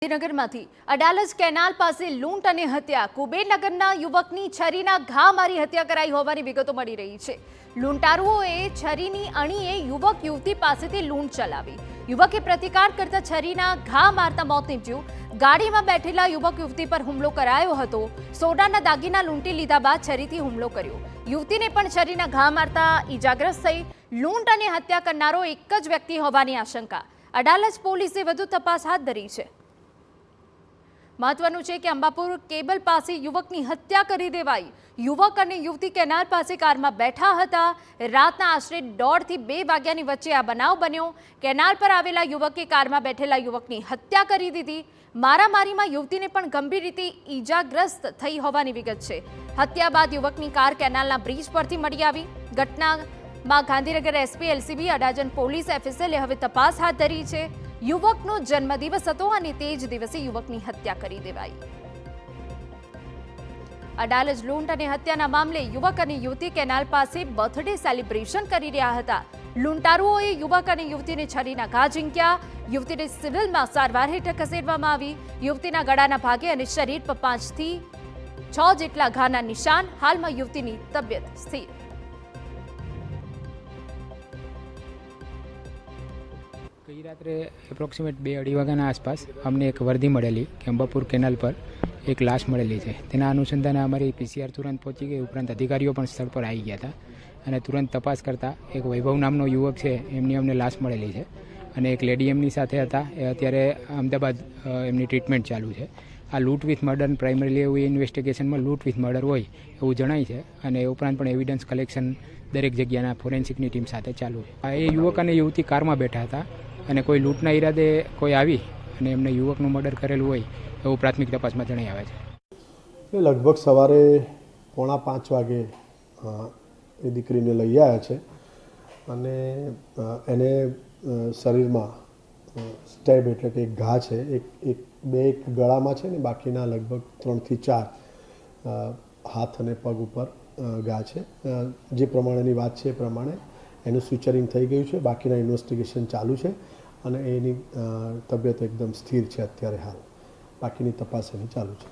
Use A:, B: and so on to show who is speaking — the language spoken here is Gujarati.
A: ગાંધીનગરમાંથી અડાલજ કેનાલ પાસે લૂંટ અને હત્યા કુબેરનગરના યુવકની છરીના ઘા મારી હત્યા કરાઈ હોવાની વિગતો મળી રહી છે। લૂંટારુઓએ છરીની અણીએ યુવક યુવતી પાસેથી લૂંટ ચલાવી। યુવકે પ્રતિકાર કરતા છરીના ઘા મારતા મોત નીપજ્યું। ગાડીમાં બેઠેલા યુવક યુવતી પર હુમલો કરાયો હતો। સોનાના દાગીના લૂંટી લીધા બાદ છરીથી હુમલો કર્યો। યુવતીને પણ છરીના ઘા મારતા ઈજાગ્રસ્ત થઈ। લૂંટ અને હત્યા કરનારો એક જ વ્યક્તિ હોવાની આશંકા। અડાલજ પોલીસે વધુ તપાસ હાથ ધરી છે। महत्वનું છે કે અંબાપુર કેબલ પાસે યુવકની હત્યા કરી દેવાઈ। યુવક અને યુવતી કેનાલ પાસે કારમાં બેઠા હતા। રાતના આશરે 1:30 થી 2 વાગ્યાની વચ્ચે આ બનાવ બન્યો। કેનાલ પર આવેલા યુવકે કારમાં બેઠેલા યુવકની હત્યા કરી દીધી। મારામારીમાં યુવતીને પણ ગંભીર રીતે ઈજાગ્રસ્ત થઈ હોવાની વિગત છે। હત્યા બાદ યુવકની કાર કેનાલના બ્રિજ પરથી મળી આવી। ઘટનામાં Gandhinagar SP LCB Adajan police એફએસએલે હવે તપાસ હાથ ધરી છે। યુવકનો જન્મદિવસ હતો અને તે જ દિવસે યુવકની હત્યા કરી દેવાઈ। અડાલજ લૂંટ અને હત્યાના મામલે યુવક અને યુવતી કેનાલ પાસે બર્થડે સેલિબ્રેશન કરી રહ્યા હતા। લૂંટારુઓએ યુવક અને યુવતીને છરીના ઘા ઝીંક્યા। યુવતીને સિવિલમાં સારવાર હેઠળ ખસેડવામાં આવી। યુવતીના ગળાના ભાગે અને શરીર પર 5 થી 6 જેટલા ઘાના નિશાન। હાલમાં યુવતીની તબિયત સ્થિર।
B: गई रात्रे एप्रोक्सिमेट 2-2:30 वाग्याना आसपास अमने एक वर्दी मळेली कि अंबापुर केनाल पर एक लाश मळेली है। तेना अनुसंधाने अमारी पीसीआर तुरंत पहुंची गई। उपरांत अधिकारीओ पण स्थळ पर आई गया था અને तुरंत तपास करता एक वैभव नामनो युवक है एमनी अमने लाश मळेली है અને એક લેડી એમની સાથે હતા। એ અત્યારે અમદાવાદ એમની ટ્રીટમેન્ટ ચાલુ છે। આ લૂંટ વિથ મર્ડર પ્રાઇમરીલી એવું ઇન્વેસ્ટિગેશનમાં લૂંટ વિથ મર્ડર હોય એવું જણાય છે અને એ ઉપરાંત પણ એવિડન્સ કલેક્શન દરેક જગ્યાના ફોરેન્સિકની ટીમ સાથે ચાલુ છે। એ યુવક અને યુવતી કારમાં બેઠા હતા અને કોઈ લૂંટના ઈરાદે કોઈ આવી અને એમને યુવકનું મર્ડર કરેલું હોય એવું પ્રાથમિક તપાસમાં જણાઈ આવે છે।
C: લગભગ સવારે 4:45 વાગે એ દીકરીને લઈ આવ્યા છે અને એને શરીરમાં સ્ટેબ એટલે કે એક ઘા છે। એક ગળામાં છે ને બાકીના લગભગ 3 થી 4 હાથ અને પગ ઉપર ઘા છે। જે પ્રમાણેની વાત છે એ પ્રમાણે એનું સ્વિચરિંગ થઈ ગયું છે। બાકીના ઇન્વેસ્ટિગેશન ચાલુ છે અને એની તબિયત એકદમ સ્થિર છે અત્યારે હાલ। બાકીની તપાસ એની ચાલુ છે।